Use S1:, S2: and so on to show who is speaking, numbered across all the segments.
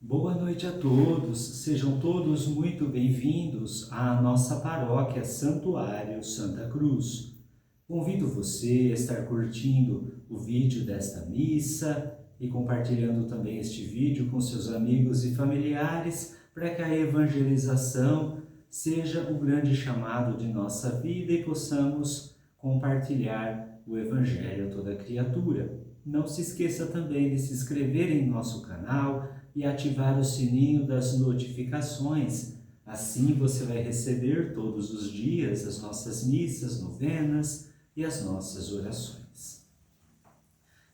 S1: Boa noite a todos, sejam todos muito bem-vindos à nossa paróquia Santuário Santa Cruz. Convido você a estar curtindo o vídeo desta missa e compartilhando também este vídeo com seus amigos e familiares para que a evangelização seja o grande chamado de nossa vida e possamos compartilhar o Evangelho a toda criatura. Não se esqueça também de se inscrever em nosso canal e ativar o sininho das notificações. Assim você vai receber todos os dias as nossas missas, novenas e as nossas orações.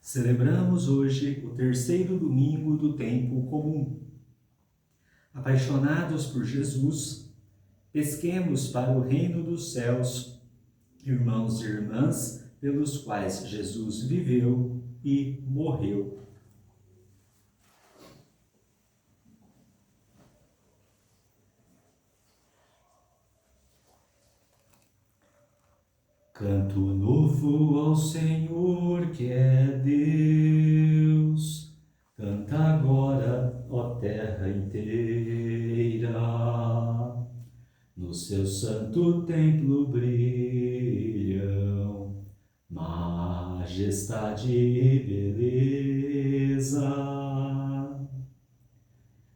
S1: Celebramos hoje o terceiro domingo do tempo comum. Apaixonados por Jesus, pesquemos para o reino dos céus, irmãos e irmãs, pelos quais Jesus viveu e morreu. Canto novo ao Senhor que é Deus, canta agora, ó terra inteira. No seu santo templo brilham majestade e beleza.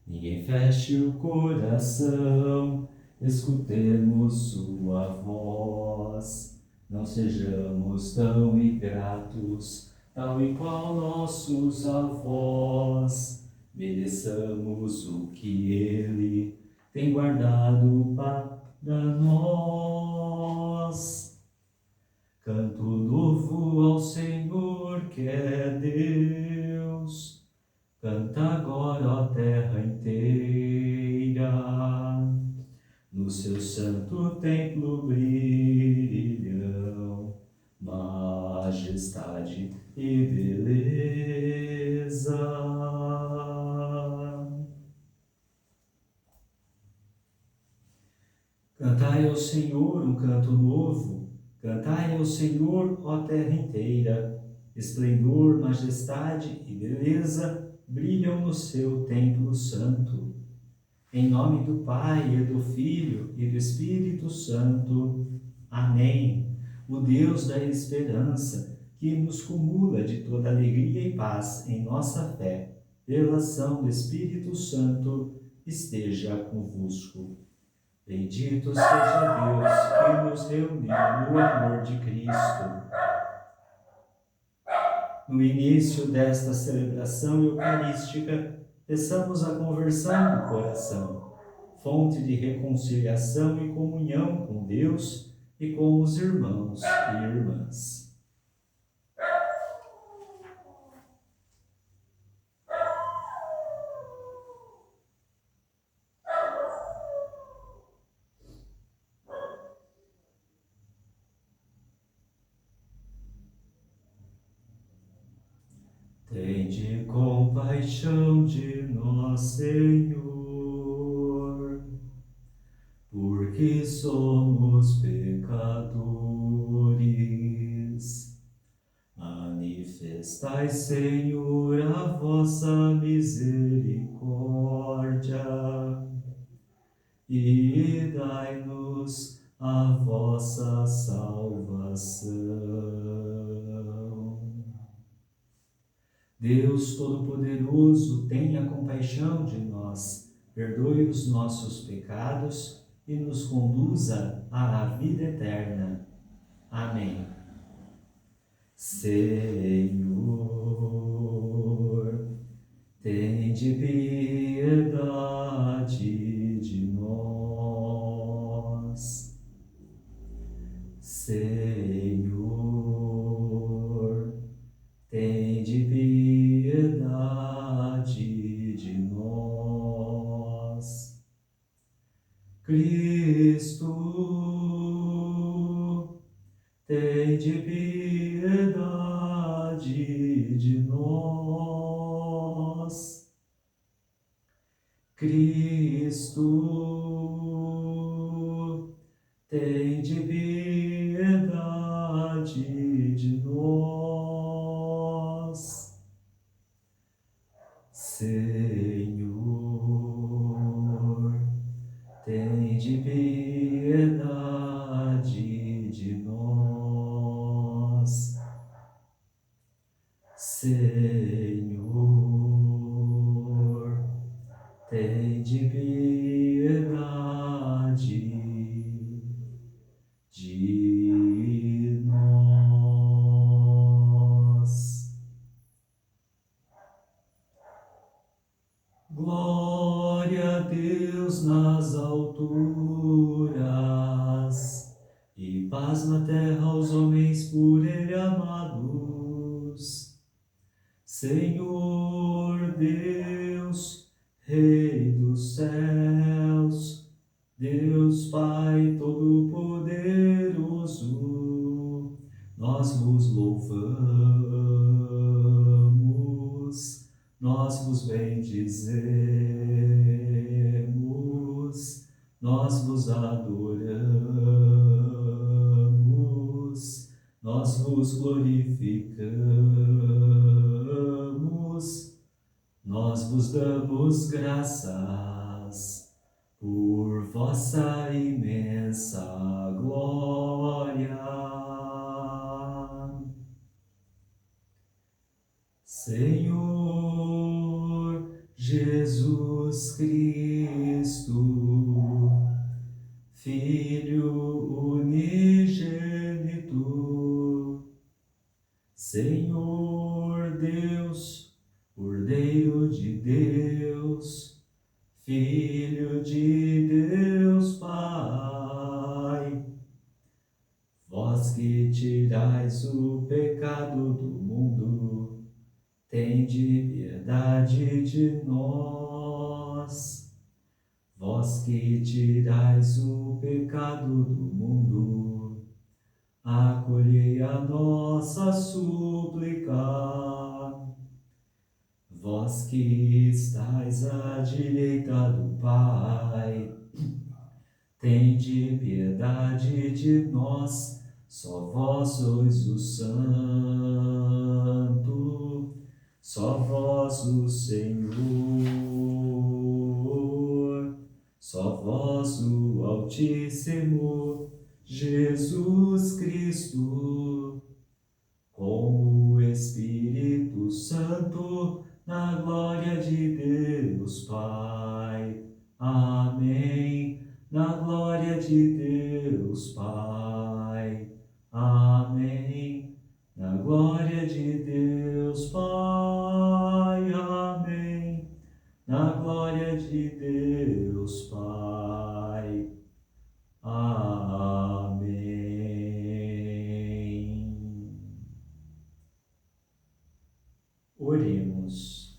S1: Ninguém feche o coração, escutemos sua voz. Não sejamos tão ingratos, tal e qual nossos avós. Mereçamos o que Ele tem guardado para nós. Canto novo ao Senhor que é Deus, canta agora, ó terra inteira. No seu santo templo brilham majestade e beleza. Cantai ao Senhor um canto novo, cantai ao Senhor, ó terra inteira. Esplendor, majestade e beleza brilham no seu templo santo. Em nome do Pai, e do Filho, e do Espírito Santo. Amém. O Deus da esperança, que nos cumula de toda alegria e paz em nossa fé, pela ação do Espírito Santo, esteja convosco. Bendito seja Deus, que nos reuniu no amor de Cristo. No início desta celebração eucarística, peçamos a conversão do coração, fonte de reconciliação e comunhão com Deus e com os irmãos e irmãs. Tende compaixão de nós, Senhor, porque somos pecadores. Manifestai, Senhor, a vossa misericórdia e dai-nos a vossa salvação. Deus Todo-Poderoso, tenha compaixão de nós, perdoe os nossos pecados e nos conduza à vida eterna. Amém. Senhor, tende piedade de nós. Senhor, tende piedade de nós. Cristo, tende piedade de nós. Cristo, tende piedade de nós. Senhor, Senhor, tende piedade de nós. Glória a Deus nas alturas e paz na terra aos homens por Ele amados. Senhor Deus, Rei dos céus, Deus Pai Todo-Poderoso, nós vos louvamos, nós vos bendizemos, nós vos adoramos, nós vos glorificamos, nós vos damos graças por vossa imensa glória. Senhor Jesus Cristo, Filho unigênito, Senhor Deus, Cordeiro de Deus, Filho de Deus Pai, vós que tirais o pecado do mundo, tende piedade de nós. Vós que tirais o pecado do mundo, acolhei a nossa súplica. Vós que estais à direita do Pai, tende piedade de nós. Só vós sois o Santo, só vós o Senhor, só vós o Altíssimo, Jesus Cristo, com o Espírito Santo, na glória de Deus Pai. Amém. Na glória de Deus Pai. Amém. Na glória de Deus Pai. Amém. Na glória de Deus Pai. Amém. Oremos.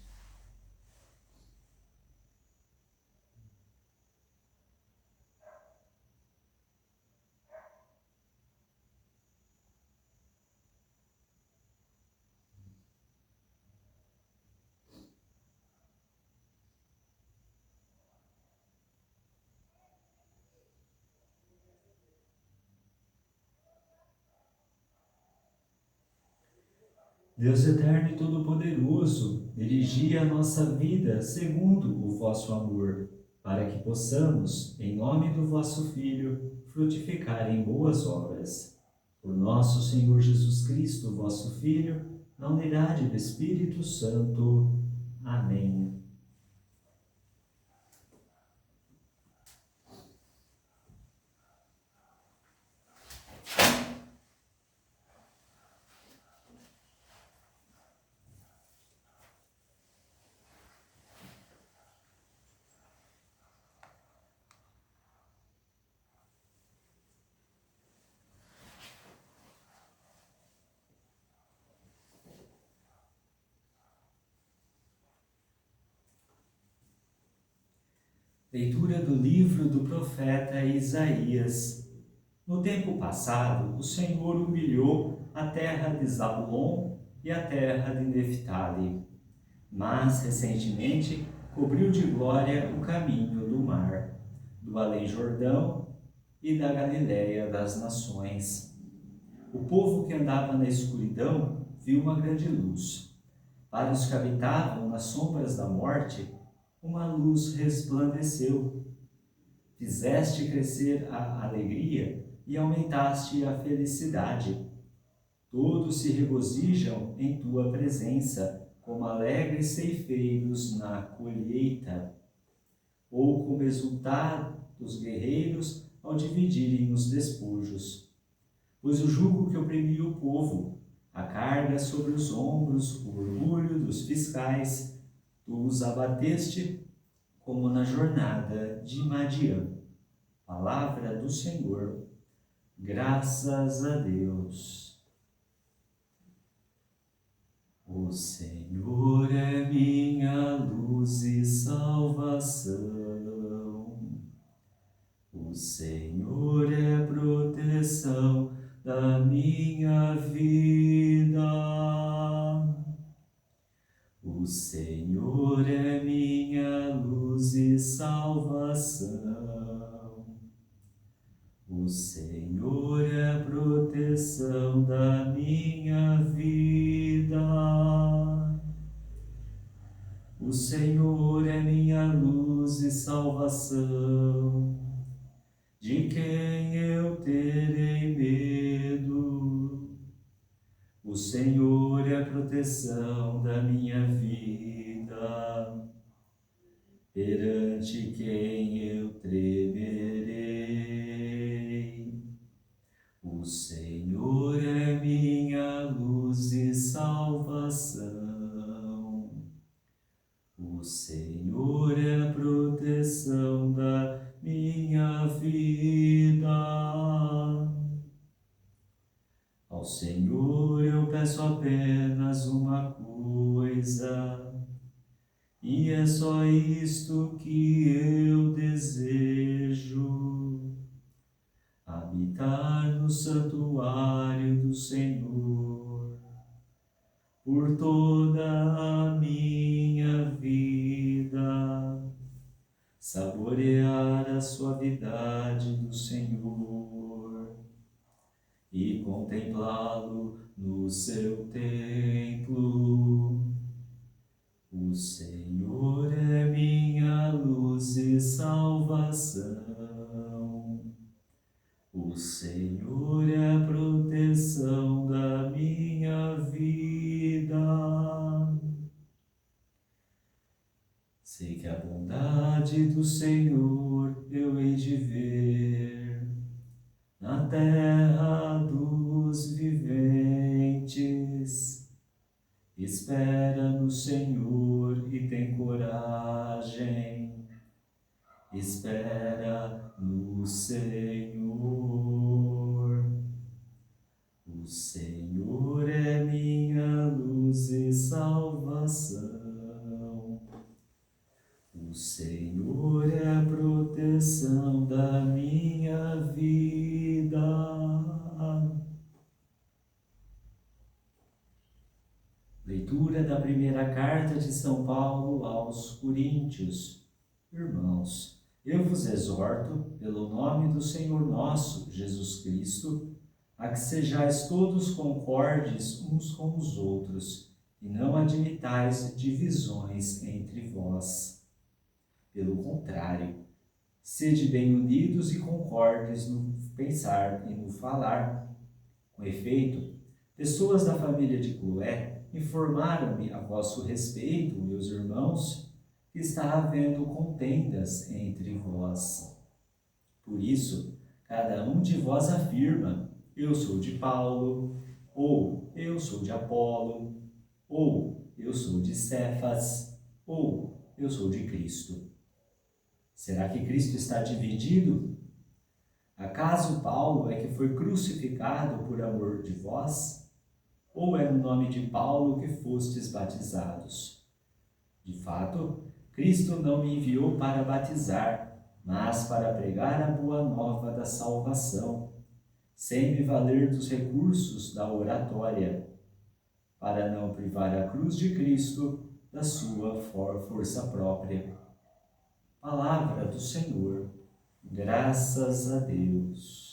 S1: Deus eterno e todo-poderoso, dirigi a nossa vida segundo o vosso amor, para que possamos, em nome do vosso Filho, frutificar em boas obras. Por nosso Senhor Jesus Cristo, vosso Filho, na unidade do Espírito Santo. Amém. Leitura do livro do profeta Isaías. No tempo passado, o Senhor humilhou a terra de Zabulon e a terra de Neftali, mas recentemente cobriu de glória o caminho do mar, do além-Jordão e da Galiléia das nações. O povo que andava na escuridão viu uma grande luz. Para os que habitavam nas sombras da morte, uma luz resplandeceu. Fizeste crescer a alegria e aumentaste a felicidade. Todos se regozijam em tua presença, como alegres ceifeiros na colheita, ou como exultar dos guerreiros ao dividirem os despojos. Pois o jugo que oprimia o povo, a carga sobre os ombros, o orgulho dos fiscais, tu os abateste como na jornada de Madiã. Palavra do Senhor. Graças a Deus. O Senhor é minha luz e salvação. O Senhor é proteção da minha vida. O Senhor é minha luz e salvação. O Senhor é proteção da minha vida. O Senhor é minha luz e salvação. De quem eu terei medo? O Senhor é a proteção da minha vida. Perante quem eu tremerei? O Senhor é minha luz e salvação. O Senhor é a proteção da minha vida. Ao Senhor eu peço apenas uma coisa, e é só isto que eu desejo: habitar no santuário do Senhor por toda a minha vida, saborear a suavidade do Senhor e contemplá-lo no seu templo. O Senhor é minha luz e salvação. O Senhor é a proteção da minha vida. Sei que a bondade do Senhor eu hei de ver na terra dos viventes. Espera no Senhor e tem coragem. Espera no Senhor. O Senhor é minha luz e salvação. O Senhor é a proteção da minha vida. Leitura da primeira carta de São Paulo aos Coríntios. Irmãos, eu vos exorto, pelo nome do Senhor nosso, Jesus Cristo, a que sejais todos concordes uns com os outros, e não admitais divisões entre vós. Pelo contrário, sede bem unidos e concordes no pensar e no falar. Com efeito, pessoas da família de Cloé informaram-me a vosso respeito, meus irmãos, que está havendo contendas entre vós. Por isso, cada um de vós afirma: eu sou de Paulo, ou eu sou de Apolo, ou eu sou de Cefas, ou eu sou de Cristo. Será que Cristo está dividido? Acaso Paulo é que foi crucificado por amor de vós? Ou é no nome de Paulo que fostes batizados? De fato, Cristo não me enviou para batizar, mas para pregar a boa nova da salvação, sem me valer dos recursos da oratória, para não privar a cruz de Cristo da sua força própria. Palavra do Senhor. Graças a Deus.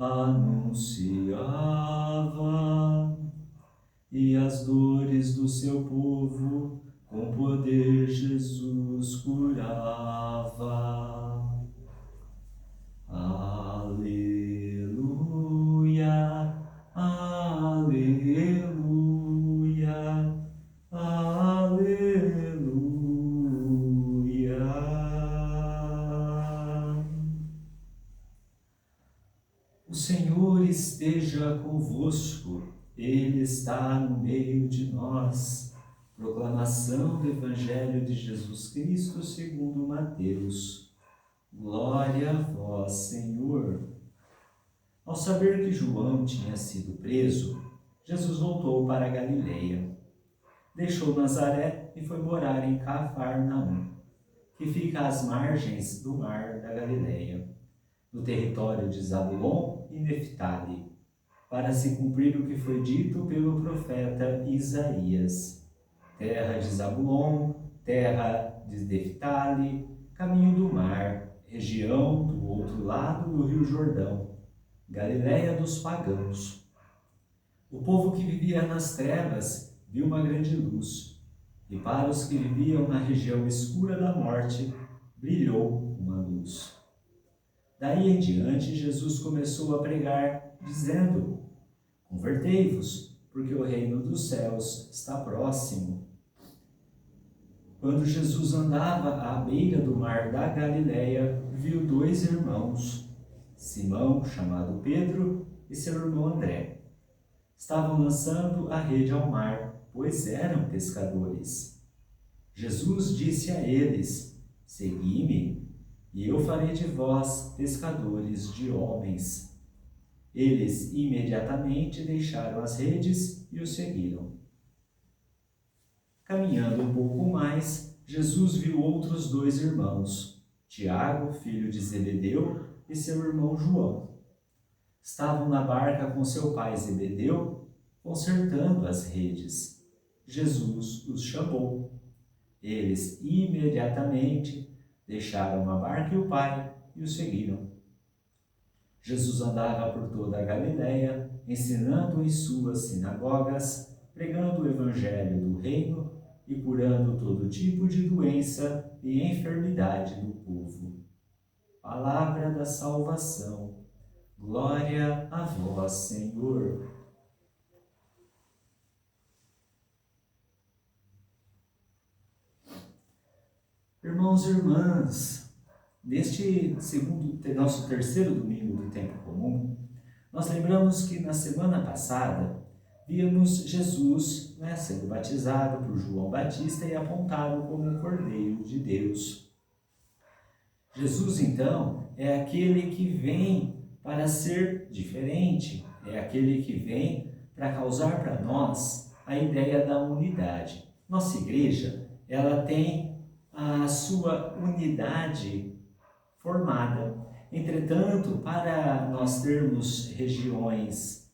S1: anunciava, e as dores do seu povo com poder Jesus curava. Aleluia, aleluia, aleluia. O Senhor esteja convosco, Ele está no meio de nós. Proclamação do Evangelho de Jesus Cristo segundo Mateus. Glória a vós, Senhor. Ao saber que João tinha sido preso, Jesus voltou para a Galileia. Deixou Nazaré e foi morar em Cafarnaum, que fica às margens do mar da Galileia, no território de Zabulon e Neftali, para se cumprir o que foi dito pelo profeta Isaías. Terra de Zabulon, terra de Neftali, caminho do mar, região do outro lado do rio Jordão, Galileia dos pagãos. O povo que vivia nas trevas viu uma grande luz, e para os que viviam na região escura da morte, brilhou uma luz. Daí em diante, Jesus começou a pregar, dizendo: convertei-vos, porque o reino dos céus está próximo. Quando Jesus andava à beira do mar da Galileia, viu dois irmãos, Simão, chamado Pedro, e seu irmão André. Estavam lançando a rede ao mar, pois eram pescadores. Jesus disse a eles: segui-me, e eu farei de vós pescadores de homens. Eles imediatamente deixaram as redes e o seguiram. Caminhando um pouco mais, Jesus viu outros dois irmãos, Tiago, filho de Zebedeu, e seu irmão João. Estavam na barca com seu pai Zebedeu, consertando as redes. Jesus os chamou. Eles imediatamente deixaram a barca e o pai e o seguiram. Jesus andava por toda a Galileia, ensinando em suas sinagogas, pregando o evangelho do reino e curando todo tipo de doença e enfermidade do povo. Palavra da salvação. Glória a vós, Senhor. Irmãos e irmãs, neste nosso terceiro domingo do tempo comum, nós lembramos que na semana passada víamos Jesus sendo batizado por João Batista e apontado como o Cordeiro de Deus. Jesus, então, é aquele que vem para ser diferente, é aquele que vem para causar para nós a ideia da unidade. Nossa igreja, ela tem a sua unidade formada. Entretanto, para nós termos regiões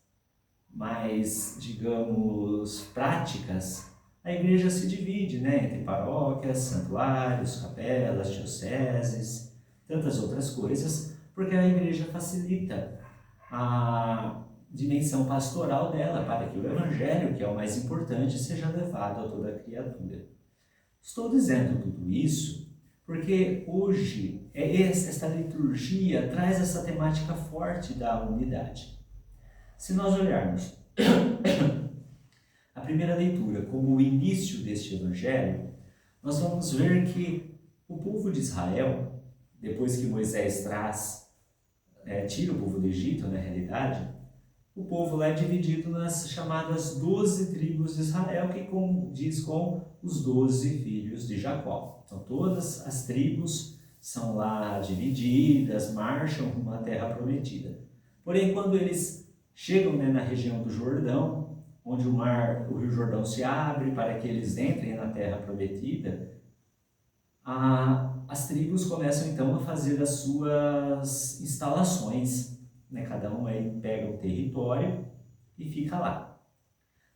S1: mais, digamos, práticas, a igreja se divide, entre paróquias, santuários, capelas, dioceses, tantas outras coisas, porque a igreja facilita a dimensão pastoral dela para que o evangelho, que é o mais importante, seja levado a toda a criatura. Estou dizendo tudo isso porque hoje esta liturgia traz essa temática forte da unidade. Se nós olharmos a primeira leitura como o início deste evangelho, nós vamos ver que o povo de Israel, depois que Moisés tira o povo do Egito, na realidade, o povo lá é dividido nas chamadas 12 tribos de Israel, que condiz com os 12 filhos de Jacó. Então todas as tribos são lá divididas, marcham rumo à terra prometida. Porém, quando eles chegam na região do Jordão, onde o rio Jordão se abre para que eles entrem na terra prometida, as tribos começam então a fazer as suas instalações. Cada um aí pega o território e fica lá.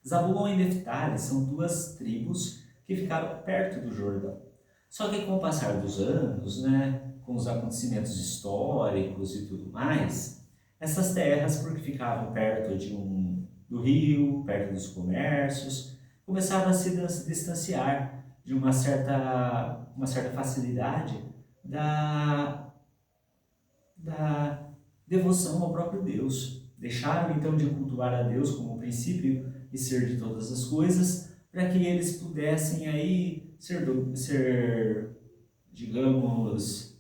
S1: Zabulon e Neftali são duas tribos que ficaram perto do Jordão. Só que com o passar dos anos, com os acontecimentos históricos e tudo mais, Essas terras, porque ficavam perto do rio, perto dos comércios, começaram a se distanciar de uma certa facilidade da devoção ao próprio Deus. Deixaram então de cultuar a Deus como princípio e ser de todas as coisas, para que eles pudessem aí ser, digamos,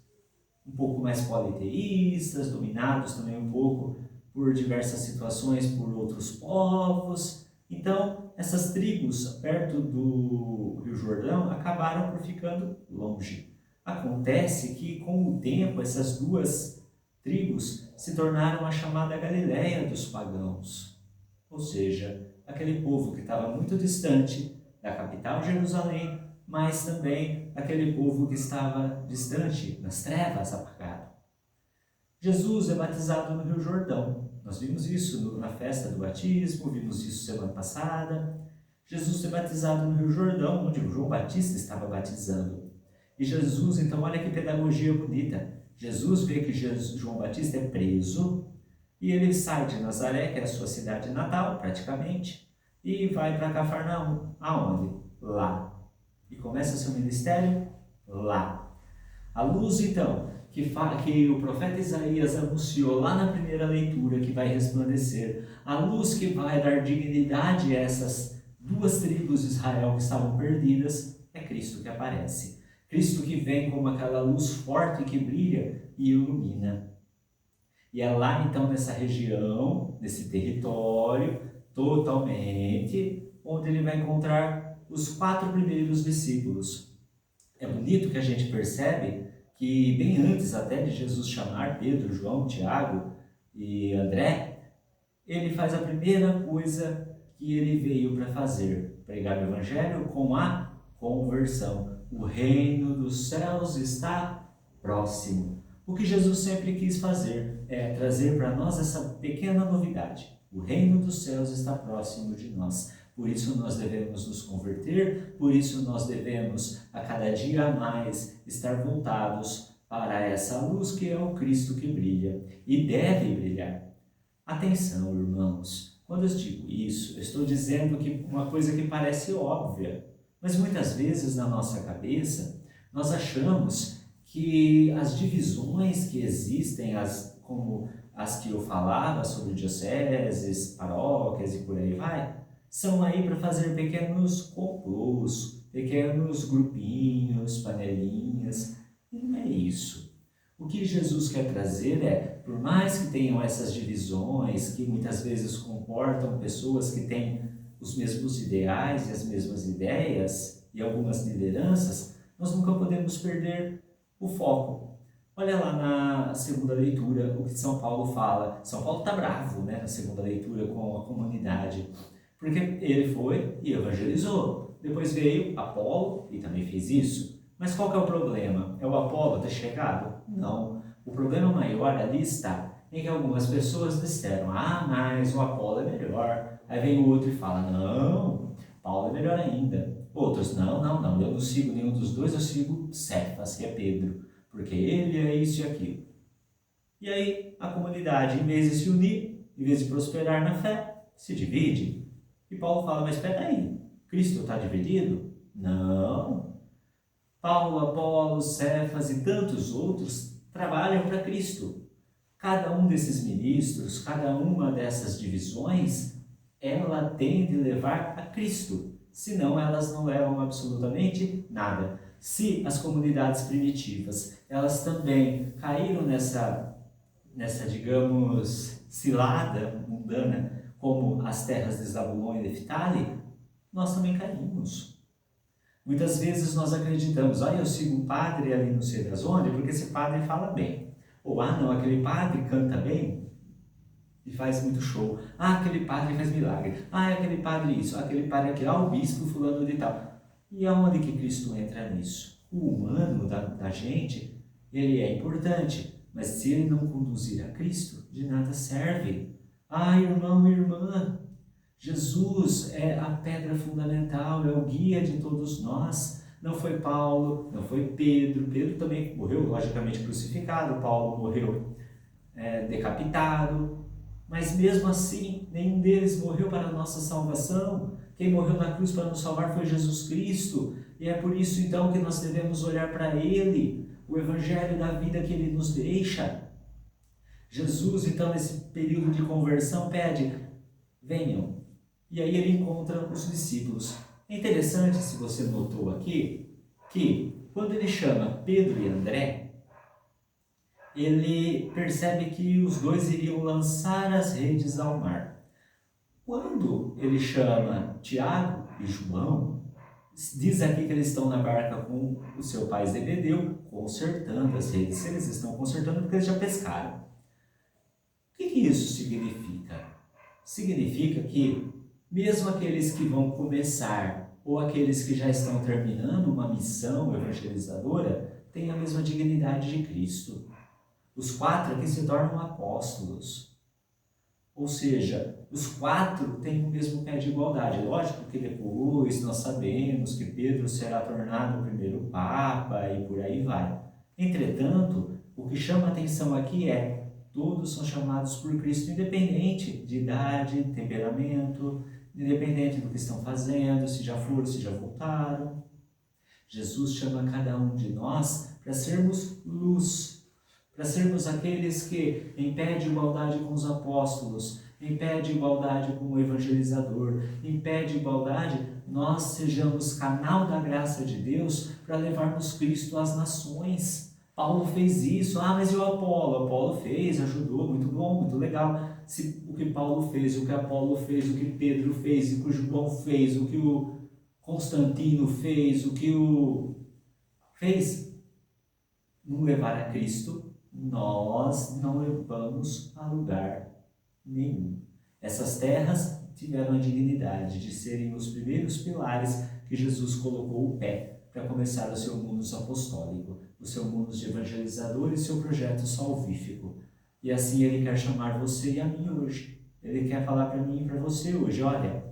S1: um pouco mais politeístas, dominados também um pouco por diversas situações por outros povos. Então, essas tribos perto do Rio Jordão acabaram por ficando longe. Acontece que, com o tempo, essas duas tribos se tornaram a chamada Galileia dos pagãos, ou seja, aquele povo que estava muito distante da capital Jerusalém, mas também aquele povo que estava distante, nas trevas, apagado. Jesus é batizado no Rio Jordão. Nós vimos isso na festa do batismo, vimos isso semana passada. Jesus é batizado no Rio Jordão, onde o João Batista estava batizando. E Jesus, então, olha que pedagogia bonita. Jesus vê que João Batista é preso e ele sai de Nazaré, que é a sua cidade natal, praticamente, e vai para Cafarnaum. Aonde? Lá. E começa seu ministério lá. A luz, então, que o profeta Isaías anunciou lá na primeira leitura, que vai resplandecer, a luz que vai dar dignidade a essas duas tribos de Israel que estavam perdidas, é Cristo que aparece. Cristo que vem como aquela luz forte que brilha e ilumina. E é lá, então, nessa região, nesse território, totalmente, onde ele vai encontrar os 4 primeiros discípulos. É bonito que a gente percebe que bem antes até de Jesus chamar Pedro, João, Tiago e André, ele faz a primeira coisa que ele veio para fazer, pregar o evangelho com a conversão. O reino dos céus está próximo. O que Jesus sempre quis fazer é trazer para nós essa pequena novidade. O reino dos céus está próximo de nós. Por isso nós devemos nos converter, por isso nós devemos a cada dia mais estar voltados para essa luz que é o Cristo que brilha e deve brilhar. Atenção, irmãos, quando eu digo isso, eu estou dizendo que uma coisa que parece óbvia, mas muitas vezes na nossa cabeça nós achamos que as divisões que existem, como as que eu falava sobre dioceses, paróquias e por aí vai, são aí para fazer pequenos complôs, pequenos grupinhos, panelinhas, e não é isso. O que Jesus quer trazer é, por mais que tenham essas divisões, que muitas vezes comportam pessoas que têm os mesmos ideais e as mesmas ideias, e algumas lideranças, nós nunca podemos perder o foco. Olha lá na segunda leitura o que São Paulo fala. São Paulo está bravo, né, na segunda leitura com a comunidade, porque ele foi e evangelizou. Depois veio Apolo e também fez isso. Mas qual que é o problema? É o Apolo ter chegado? Não. O problema maior ali está em que algumas pessoas disseram: mas o Apolo é melhor. Aí vem o outro e fala: não, Paulo é melhor ainda. Outros: não, eu não sigo nenhum dos dois, eu sigo Cefas, que é Pedro, porque ele é isso e aquilo. E aí a comunidade, em vez de se unir, em vez de prosperar na fé, se divide. E Paulo fala: mas espera aí, Cristo está dividido? Não. Paulo, Apolo, Cefas e tantos outros trabalham para Cristo. Cada um desses ministros, cada uma dessas divisões, ela tem de levar a Cristo. Senão elas não levam absolutamente nada. Se as comunidades primitivas, elas também caíram nessa digamos, cilada mundana, como as terras de Zabulon e Neftali, nós também caímos. Muitas vezes nós acreditamos: eu sigo um padre ali não sei das onde, porque esse padre fala bem. Ou, não, aquele padre canta bem e faz muito show. Aquele padre faz milagre. Aquele padre isso, aquele padre aquilo, o bispo fulano de tal. E aonde que Cristo entra nisso? O humano da gente, ele é importante, mas se ele não conduzir a Cristo, de nada serve. Irmão e irmã, Jesus é a pedra fundamental, é o guia de todos nós. Não foi Paulo, não foi Pedro. Pedro também morreu, logicamente, crucificado. Paulo morreu decapitado, mas mesmo assim, nenhum deles morreu para a nossa salvação. Quem morreu na cruz para nos salvar foi Jesus Cristo, e é por isso então que nós devemos olhar para Ele, o Evangelho da vida que Ele nos deixa. Jesus, então, nesse período de conversão, pede: venham. E aí ele encontra os discípulos. É interessante, se você notou aqui, que quando ele chama Pedro e André, ele percebe que os dois iriam lançar as redes ao mar. Quando ele chama Tiago e João, diz aqui que eles estão na barca com o seu pai Zebedeu, consertando as redes. Se eles estão consertando, porque eles já pescaram. O que isso significa? Significa que mesmo aqueles que vão começar ou aqueles que já estão terminando uma missão evangelizadora têm a mesma dignidade de Cristo. Os 4 aqui se tornam apóstolos. Ou seja, os 4 têm o mesmo pé de igualdade. Lógico que depois nós sabemos que Pedro será tornado o primeiro Papa e por aí vai. Entretanto, o que chama a atenção aqui é: todos são chamados por Cristo, independente de idade, temperamento, independente do que estão fazendo, se já foram, se já voltaram. Jesus chama cada um de nós para sermos luz, para sermos aqueles que, em pé de igualdade com os apóstolos, em pé de igualdade com o evangelizador, em pé de igualdade, nós sejamos canal da graça de Deus para levarmos Cristo às nações. Paulo fez isso. Mas e o Apolo? Apolo fez, ajudou, muito bom, muito legal. Se o que Paulo fez, o que Apolo fez, o que Pedro fez, o que o João fez, o que o Constantino fez, o que o fez, não levar a Cristo, nós não levamos a lugar nenhum. Essas terras tiveram a dignidade de serem os primeiros pilares que Jesus colocou o pé para começar o seu munus apostólico, o seu munus de evangelizador e seu projeto salvífico. E assim ele quer chamar você e a mim hoje. Ele quer falar para mim e para você hoje: olha,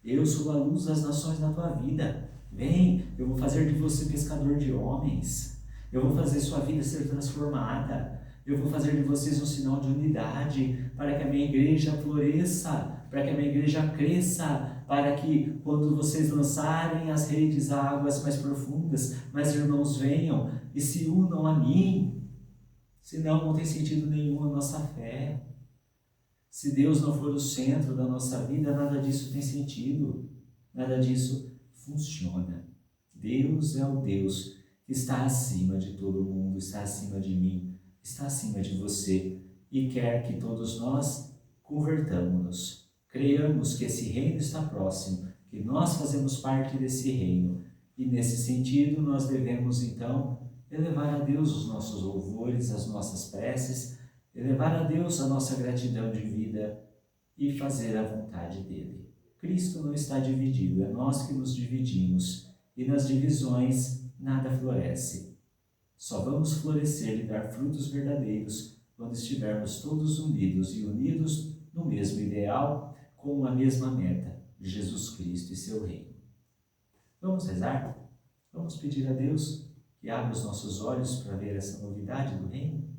S1: eu sou a luz das nações na tua vida. Vem, eu vou fazer de você pescador de homens. Eu vou fazer sua vida ser transformada. Eu vou fazer de vocês um sinal de unidade, para que a minha igreja floresça, para que a minha igreja cresça, para que quando vocês lançarem as redes a águas mais profundas, mais irmãos venham e se unam a mim. Senão não tem sentido nenhum a nossa fé. Se Deus não for o centro da nossa vida, nada disso tem sentido, nada disso funciona. Deus é o Deus que está acima de todo mundo, está acima de mim, está acima de você e quer que todos nós convertamos-nos, creiamos que esse reino está próximo, que nós fazemos parte desse reino e nesse sentido nós devemos então elevar a Deus os nossos louvores, as nossas preces, elevar a Deus a nossa gratidão de vida e fazer a vontade dele. Cristo não está dividido, é nós que nos dividimos e nas divisões nada floresce. Só vamos florescer e dar frutos verdadeiros quando estivermos todos unidos e unidos no mesmo ideal, com a mesma meta, Jesus Cristo e seu reino. Vamos rezar? Vamos pedir a Deus que abra os nossos olhos para ver essa novidade do reino?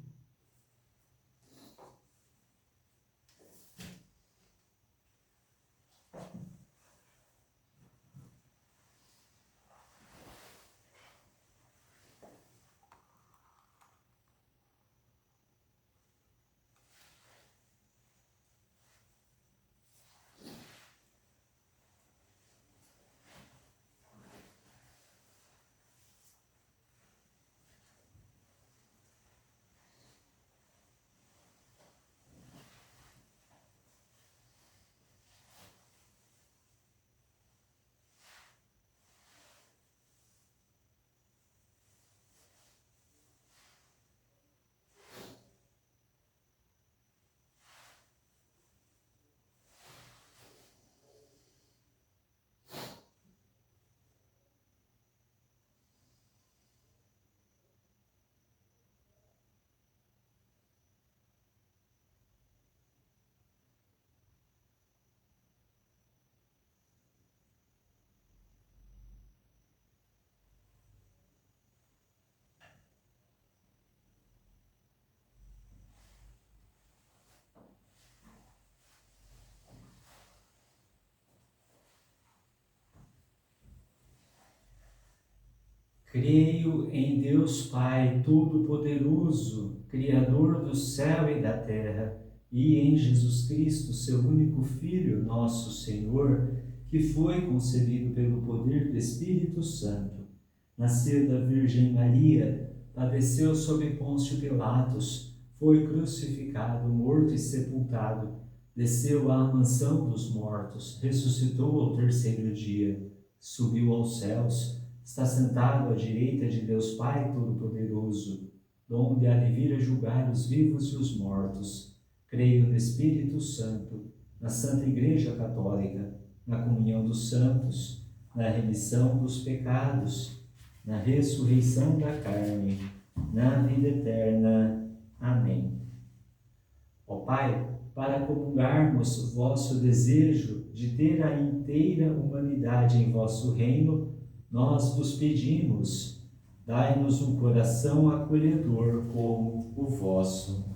S1: Creio em Deus Pai Todo-Poderoso, Criador do céu e da terra, e em Jesus Cristo, seu único Filho, nosso Senhor, que foi concebido pelo poder do Espírito Santo. Nasceu da Virgem Maria, padeceu sob Pôncio Pilatos, foi crucificado, morto e sepultado, desceu à mansão dos mortos, ressuscitou ao terceiro dia, subiu aos céus, está sentado à direita de Deus Pai Todo-Poderoso, donde há de vir a julgar os vivos e os mortos. Creio no Espírito Santo, na Santa Igreja Católica, na comunhão dos santos, na remissão dos pecados, na ressurreição da carne, na vida eterna. Amém. Ó Pai, para comungarmos vosso desejo de ter a inteira humanidade em vosso reino, nós vos pedimos, dai-nos um coração acolhedor como o vosso.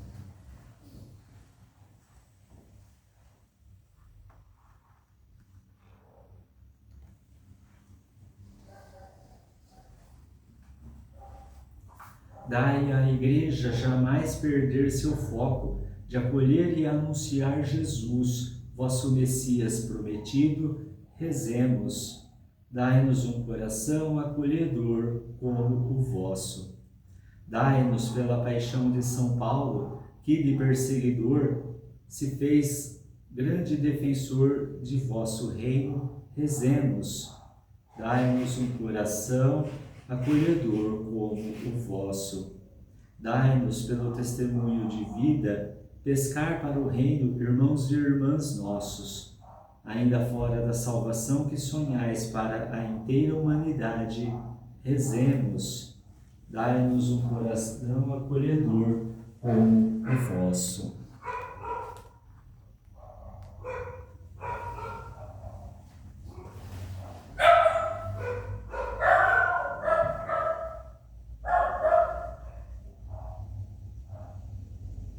S1: Dai à Igreja jamais perder seu foco de acolher e anunciar Jesus, vosso Messias prometido. Rezemos. Dai-nos um coração acolhedor como o vosso. Dai-nos pela paixão de São Paulo, que de perseguidor se fez grande defensor de vosso reino. Rezemos. Dai-nos um coração acolhedor como o vosso. Dai-nos pelo testemunho de vida pescar para o reino irmãos e irmãs nossos, ainda fora da salvação que sonhais para a inteira humanidade. Rezemos. Dai-nos um coração acolhedor como o vosso.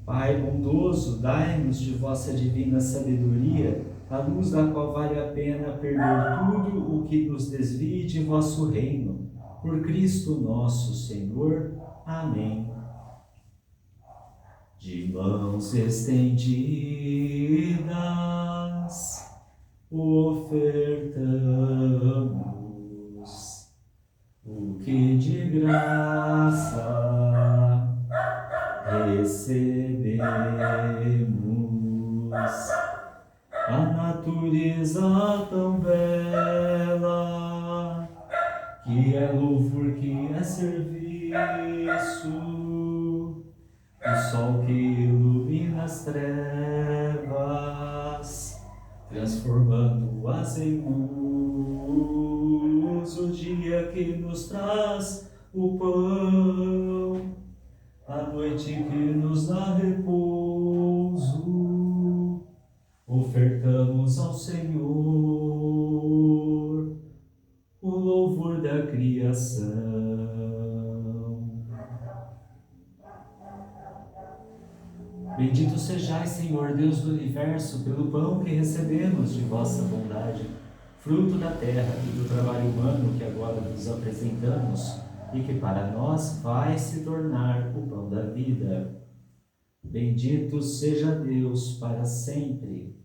S1: Pai bondoso, dai-nos de vossa divina sabedoria, a luz da qual vale a pena perder tudo o que nos desvie de vosso reino. Por Cristo nosso Senhor. Amém. De mãos estendidas, ofertamos o que de graça recebemos. A natureza tão bela, que é louvor, que é serviço, o sol que ilumina as trevas, transformando-as em luz, o dia que nos traz o pão, a noite que nos dá repouso. Ofertamos ao Senhor o louvor da criação. Bendito sejais, Senhor Deus do universo, pelo pão que recebemos de vossa bondade, fruto da terra e do trabalho humano que agora vos apresentamos e que para nós vai se tornar o pão da vida. Bendito seja Deus para sempre.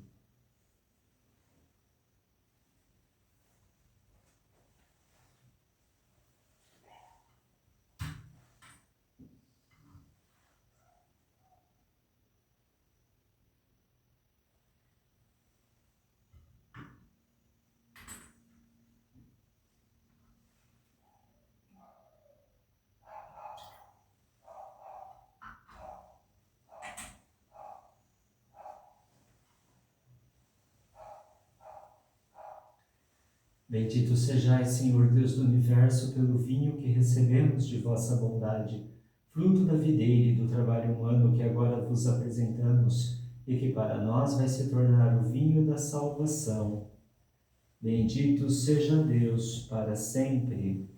S1: Bendito sejais, Senhor Deus do universo, pelo vinho que recebemos de vossa bondade, fruto da videira e do trabalho humano que agora vos apresentamos e que para nós vai se tornar o vinho da salvação. Bendito seja Deus para sempre.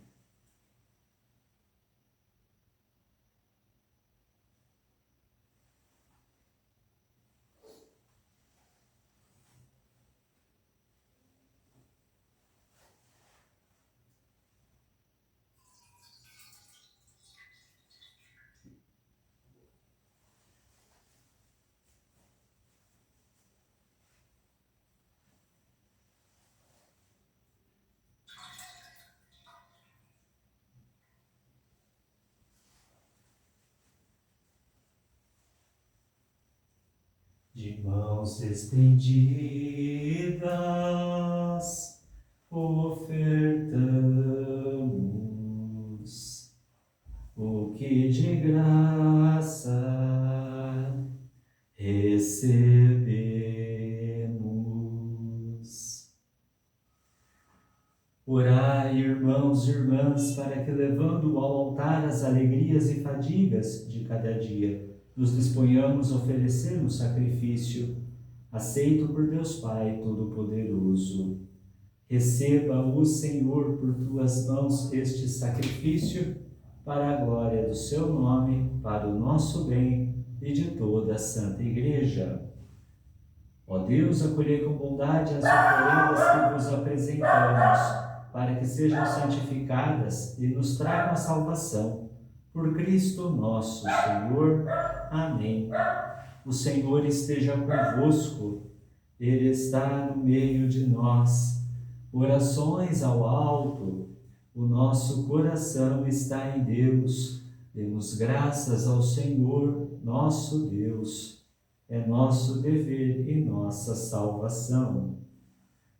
S1: mãos estendidas, ofertamos o que de graça recebemos. Orai, irmãos e irmãs, para que, levando ao altar as alegrias e fadigas de cada dia, nos disponhamos a oferecer um sacrifício aceito por Deus Pai Todo-Poderoso. Receba o Senhor por tuas mãos este sacrifício, para a glória do seu nome, para o nosso bem e de toda a Santa Igreja. Ó Deus, acolhei com bondade as oferendas que vos apresentamos, para que sejam santificadas e nos tragam a salvação. Por Cristo nosso Senhor. Amém. O Senhor esteja convosco, Ele está no meio de nós. Orações ao alto, o nosso coração está em Deus. Demos graças ao Senhor, nosso Deus. É nosso dever e nossa salvação.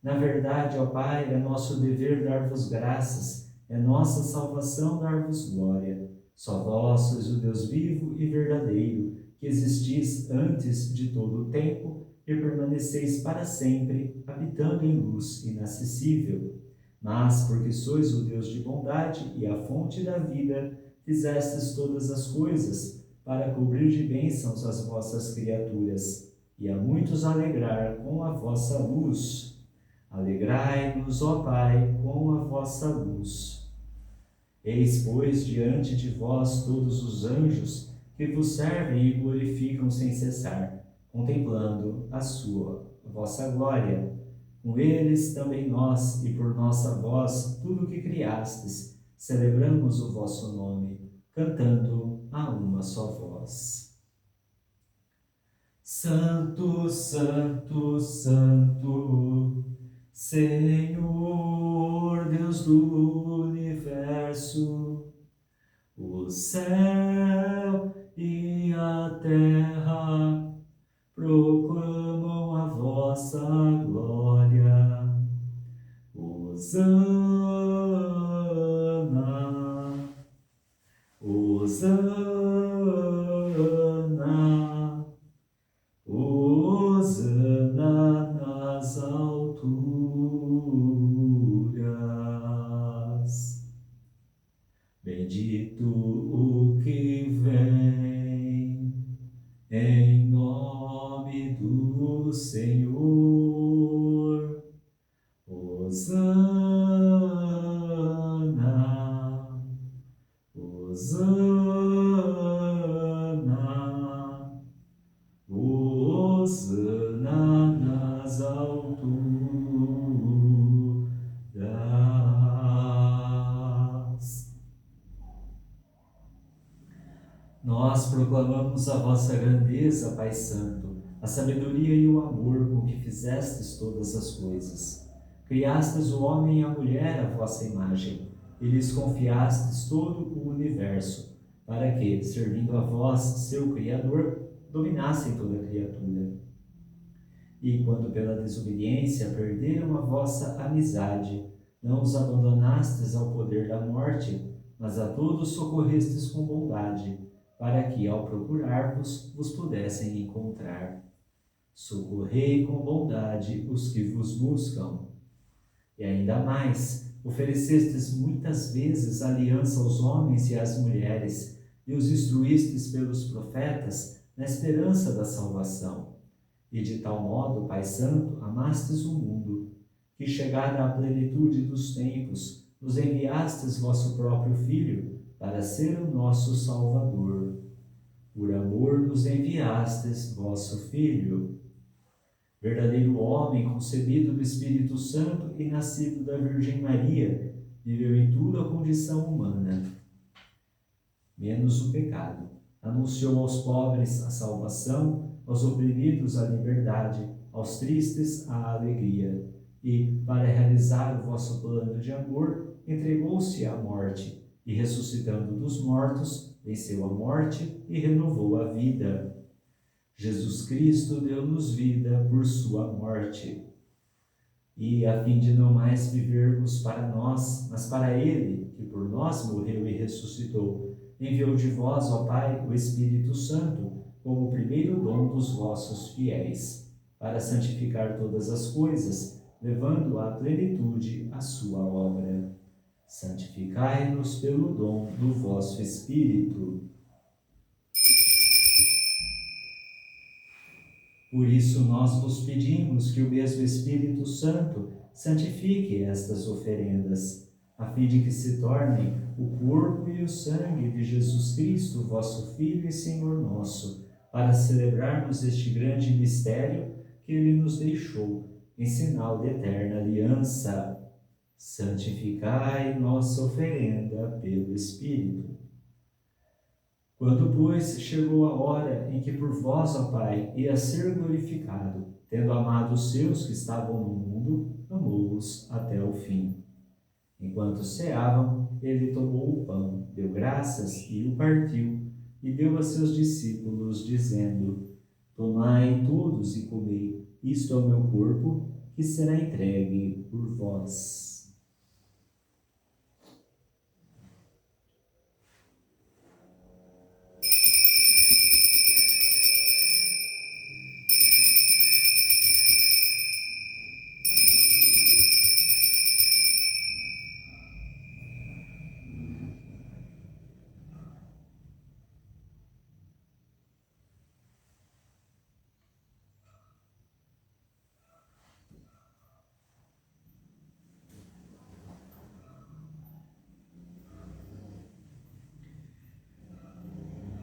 S1: Na verdade, ó Pai, é nosso dever dar-vos graças, é nossa salvação dar-vos glória. Só vós sois o Deus vivo e verdadeiro, que existis antes de todo o tempo e permaneceis para sempre, habitando em luz inacessível. Mas, porque sois o Deus de bondade e a fonte da vida, fizestes todas as coisas, para cobrir de bênçãos as vossas criaturas, e a muitos alegrar com a vossa luz. Alegrai-nos, ó Pai, com a vossa luz. Eis, pois, diante de vós todos os anjos que vos servem e glorificam sem cessar, contemplando a vossa glória. Com eles também nós, e por nossa voz, tudo o que criastes, celebramos o vosso nome, cantando a uma só voz. Santo, Santo, Santo, Senhor Deus do universo, o céu e a terra proclamam a vossa glória. Hosana, Hosana, Hosana nas alturas. Bendito o que vem em nome do Senhor. Hosana, Hosana, Hosana nas alturas. Nós proclamamos a vossa grandeza, Pai Santo, a sabedoria e o amor com que fizestes todas as coisas. Criastes o homem e a mulher à vossa imagem, e lhes confiastes todo o universo, para que, servindo a vós, seu Criador, dominassem toda a criatura. E quando pela desobediência perderam a vossa amizade, não os abandonastes ao poder da morte, mas a todos socorrestes com bondade, para que, ao procurar-vos, vos pudessem encontrar. Socorrei com bondade os que vos buscam. E ainda mais, oferecestes muitas vezes aliança aos homens e às mulheres, e os instruístes pelos profetas na esperança da salvação. E de tal modo, Pai Santo, amastes o mundo, que, chegada à plenitude dos tempos, nos enviastes vosso próprio Filho, para ser o nosso Salvador. Por amor nos enviastes vosso Filho. Verdadeiro homem, concebido do Espírito Santo e nascido da Virgem Maria, viveu em tudo a condição humana, menos o pecado. Anunciou aos pobres a salvação, aos oprimidos a liberdade, aos tristes a alegria. E, para realizar o vosso plano de amor, entregou-se à morte, e ressuscitando dos mortos, venceu a morte e renovou a vida. Jesus Cristo deu-nos vida por sua morte. E a fim de não mais vivermos para nós, mas para Ele, que por nós morreu e ressuscitou, enviou de vós, ó Pai, o Espírito Santo, como o primeiro dom dos vossos fiéis, para santificar todas as coisas, levando à plenitude a sua obra. Santificai-nos pelo dom do vosso Espírito. Por isso nós vos pedimos que o mesmo Espírito Santo santifique estas oferendas, a fim de que se tornem o corpo e o sangue de Jesus Cristo, vosso Filho e Senhor nosso, para celebrarmos este grande mistério que Ele nos deixou, em sinal de eterna aliança. Santificai nossa oferenda pelo Espírito. Quando, pois, chegou a hora em que por vós, ó Pai, ia ser glorificado, tendo amado os seus que estavam no mundo, amou-os até o fim. Enquanto ceavam, ele tomou o pão, deu graças e o partiu, e deu a seus discípulos, dizendo: Tomai todos e comei, isto é o meu corpo, que será entregue por vós.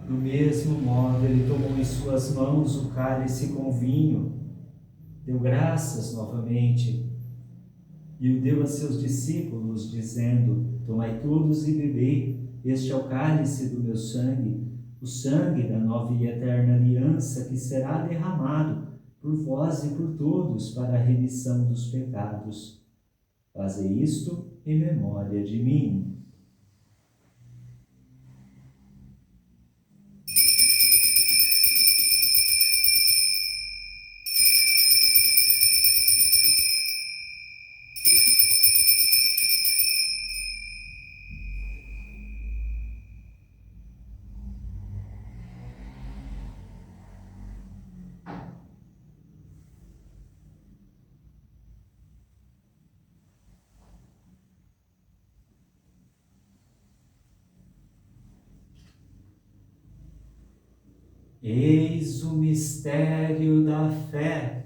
S1: Do mesmo modo, ele tomou em suas mãos o cálice com vinho, deu graças novamente e o deu a seus discípulos, dizendo: Tomai todos e bebei, este é o cálice do meu sangue, o sangue da nova e eterna aliança que será derramado por vós e por todos para a remissão dos pecados. Fazei isto em memória de mim. Eis o mistério da fé.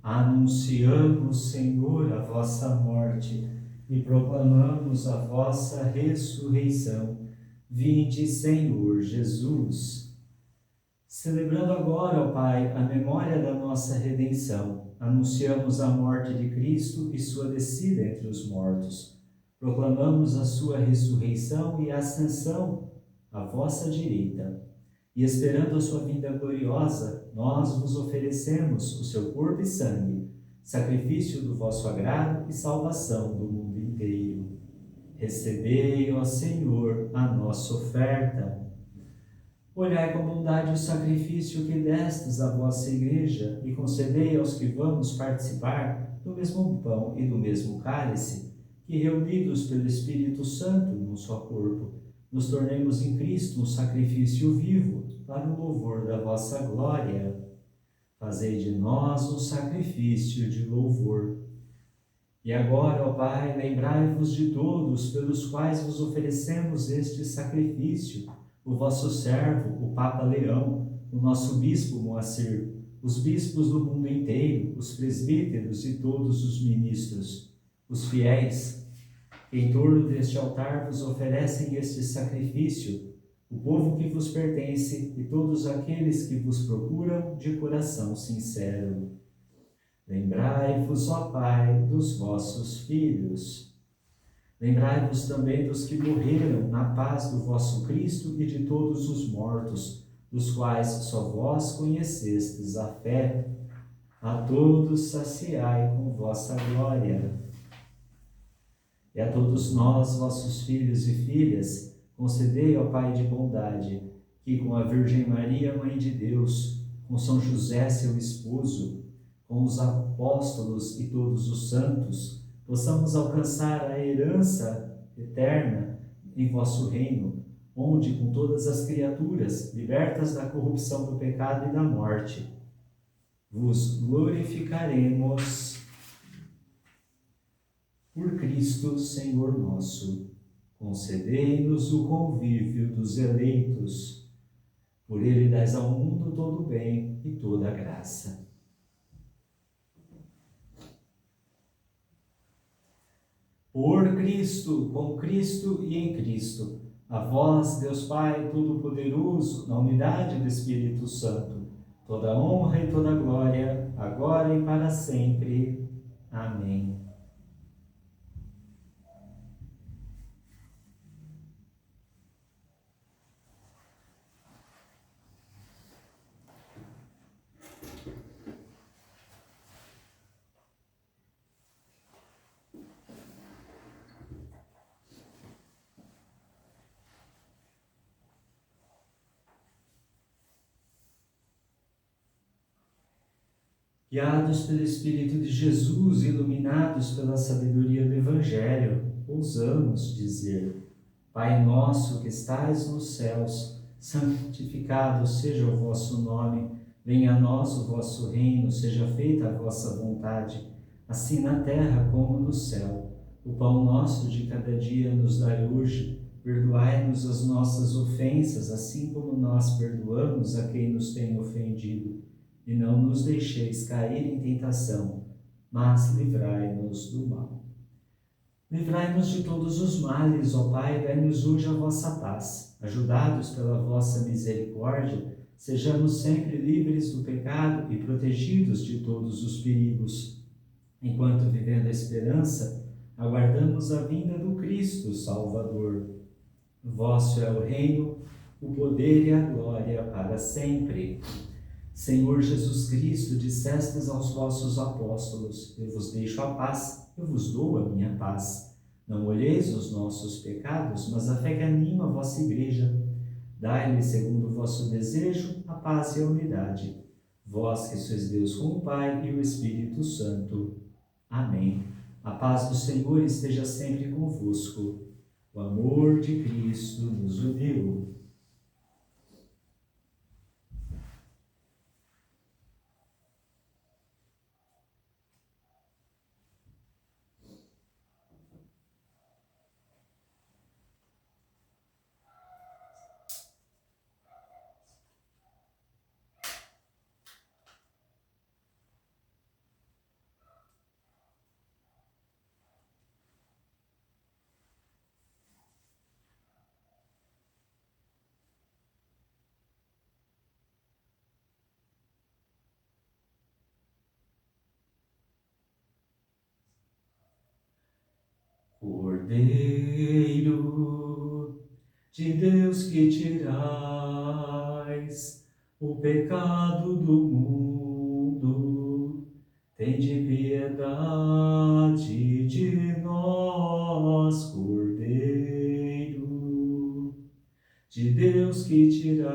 S1: Anunciamos, Senhor, a vossa morte e proclamamos a vossa ressurreição. Vinde, Senhor Jesus. Celebrando agora, ó Pai, a memória da nossa redenção, anunciamos a morte de Cristo e sua descida entre os mortos. Proclamamos a sua ressurreição e ascensão à vossa direita. E esperando a sua vinda gloriosa, nós vos oferecemos o seu corpo e sangue, sacrifício do vosso agrado e salvação do mundo inteiro. Recebei, ó Senhor, a nossa oferta. Olhai com bondade o sacrifício que destes à vossa Igreja e concedei aos que vamos participar do mesmo pão e do mesmo cálice, que reunidos pelo Espírito Santo num só corpo, nos tornemos em Cristo um sacrifício vivo para o louvor da vossa glória. Fazei de nós um sacrifício de louvor. E agora, ó Pai, lembrai-vos de todos pelos quais vos oferecemos este sacrifício, o vosso servo, o Papa Leão, o nosso bispo Moacir, os bispos do mundo inteiro, os presbíteros e todos os ministros, os fiéis, que em torno deste altar vos oferecem este sacrifício, o povo que vos pertence e todos aqueles que vos procuram de coração sincero. Lembrai-vos, ó Pai, dos vossos filhos. Lembrai-vos também dos que morreram na paz do vosso Cristo e de todos os mortos, dos quais só vós conhecestes a fé. A todos saciai com vossa glória. E a todos nós, vossos filhos e filhas, concedei, ó Pai de bondade, que com a Virgem Maria, Mãe de Deus, com São José, seu esposo, com os apóstolos e todos os santos, possamos alcançar a herança eterna em vosso reino, onde, com todas as criaturas, libertas da corrupção do pecado e da morte, vos glorificaremos. Por Cristo, Senhor nosso, concedei-nos o convívio dos eleitos. Por ele dais ao mundo todo o bem e toda a graça. Por Cristo, com Cristo e em Cristo, a vós, Deus Pai Todo-Poderoso, na unidade do Espírito Santo, toda honra e toda glória, agora e para sempre. Amém. Guiados pelo Espírito de Jesus, iluminados pela sabedoria do Evangelho, ousamos dizer: Pai nosso que estais nos céus, santificado seja o vosso nome, venha a nós o vosso reino, seja feita a vossa vontade, assim na terra como no céu. O pão nosso de cada dia nos dai hoje, perdoai-nos as nossas ofensas, assim como nós perdoamos a quem nos tem ofendido. E não nos deixeis cair em tentação, mas livrai-nos do mal. Livrai-nos de todos os males, ó Pai, dai-nos hoje a vossa paz. Ajudados pela vossa misericórdia, sejamos sempre livres do pecado e protegidos de todos os perigos. Enquanto vivendo a esperança, aguardamos a vinda do Cristo Salvador. Vosso é o reino, o poder e a glória para sempre. Senhor Jesus Cristo, dissestes aos vossos apóstolos: eu vos deixo a paz, eu vos dou a minha paz. Não olheis os nossos pecados, mas a fé que anima a vossa igreja. Dai-lhe, segundo o vosso desejo, a paz e a unidade. Vós que sois Deus com o Pai e o Espírito Santo. Amém. A paz do Senhor esteja sempre convosco. O amor de Cristo nos uniu. Cordeiro de Deus que tirais o pecado do mundo, tende piedade de nós. Cordeiro de Deus que tirais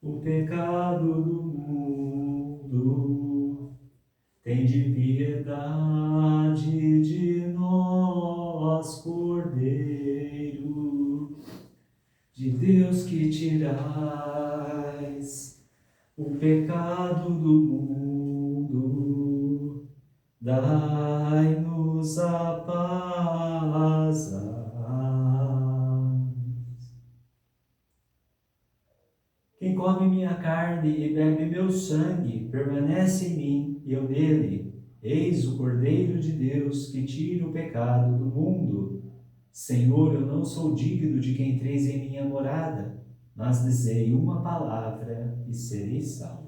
S1: o pecado do mundo, tende piedade de nós. Cordeiro de Deus que tirais o pecado do mundo, dai-nos a paz. Quem come minha carne e bebe meu sangue, permanece em mim e eu nele. Eis o Cordeiro de Deus que tira o pecado do mundo. Senhor, eu não sou digno de que entreis em minha morada, mas dizei uma palavra e serei salvo.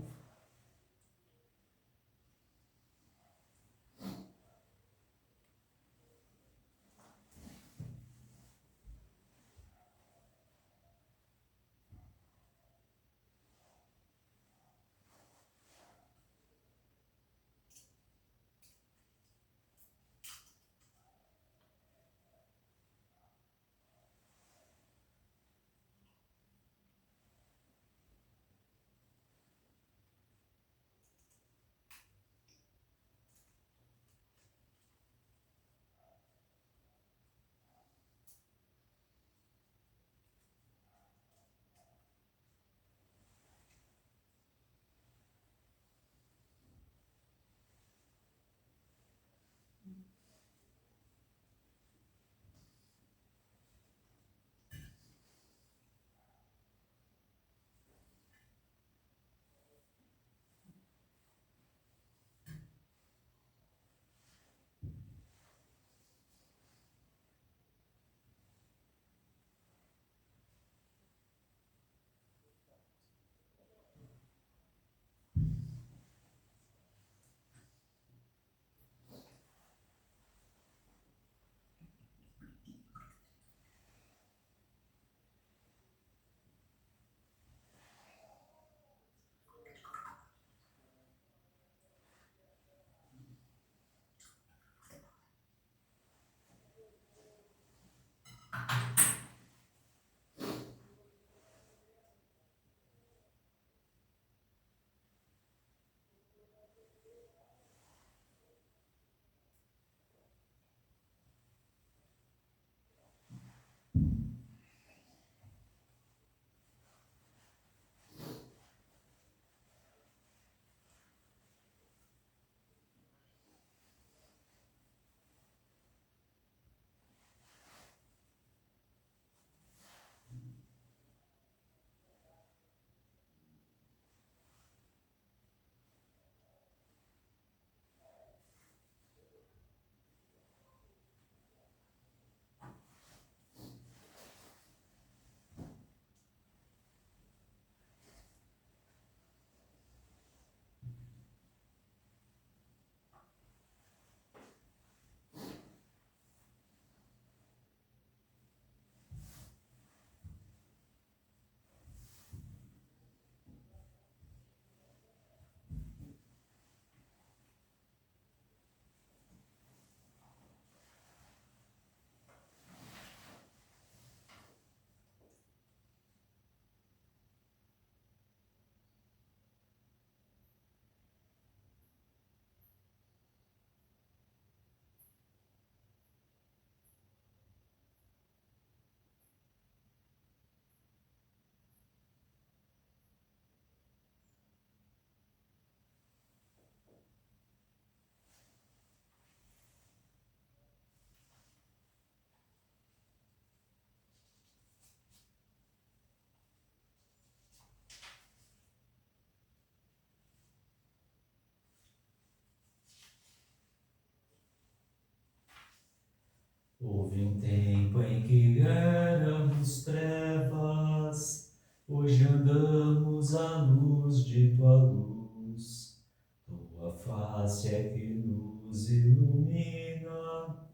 S1: face é que nos ilumina,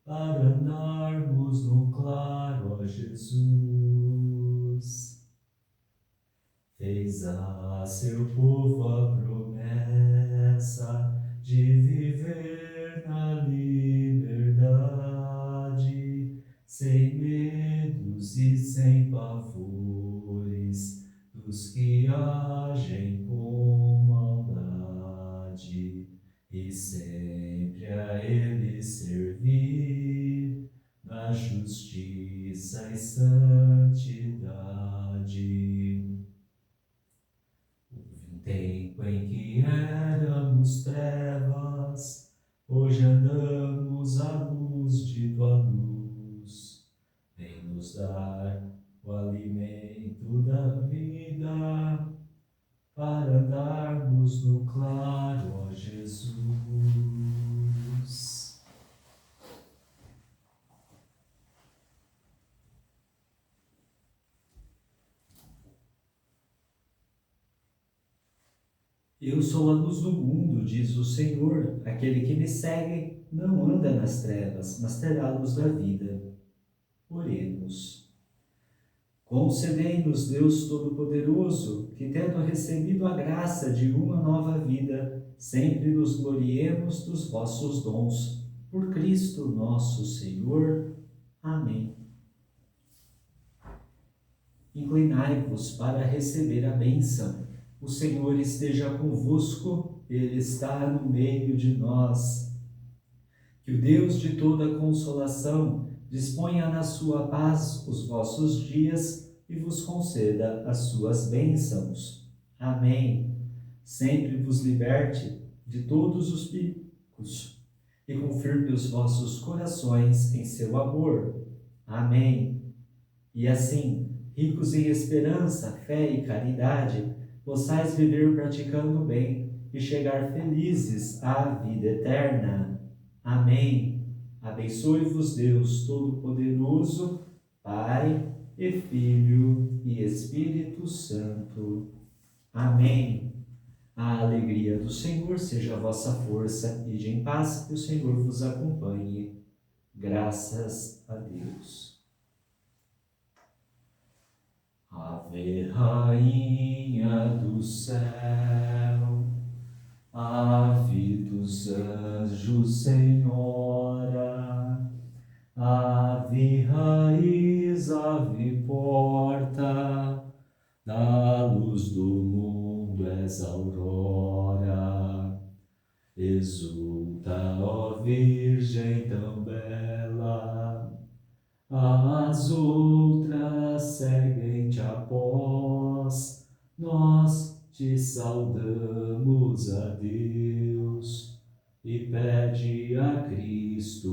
S1: para andarmos no claro, ó Jesus. Fez a seu povo a promessa de viver na liberdade, sem medos e sem pavores dos que agem com maldade, e sempre a Ele servir na justiça e santidade. Houve um tempo em que éramos trevas, hoje andamos à luz de tua luz. Vem nos dar o alimento da vida, para andarmos no claro, ó Jesus. Eu sou a luz do mundo, diz o Senhor. Aquele que me segue não anda nas trevas, mas terá a luz da vida. Oremos. Concedei-nos, Deus Todo-Poderoso, que, tendo recebido a graça de uma nova vida, sempre nos gloriemos dos vossos dons. Por Cristo nosso Senhor. Amém. Inclinai-vos para receber a bênção. O Senhor esteja convosco, Ele está no meio de nós. Que o Deus de toda consolação disponha na sua paz os vossos dias e vos conceda as suas bênçãos. Amém. Sempre vos liberte de todos os perigos e confirme os vossos corações em seu amor. Amém. E assim, ricos em esperança, fé e caridade, possais viver praticando o bem e chegar felizes à vida eterna. Amém. Abençoe-vos Deus Todo-Poderoso, Pai e Filho e Espírito Santo. Amém. A alegria do Senhor seja a vossa força, e de em paz que o Senhor vos acompanhe. Graças a Deus. Ave, Rainha do céu, ave dos anjos, Senhora, ave raiz, ave porta, da luz do mundo és aurora. Exulta, ó Virgem tão bela, as outras seguem-te após, nós te saudamos a Deus e pede a Cristo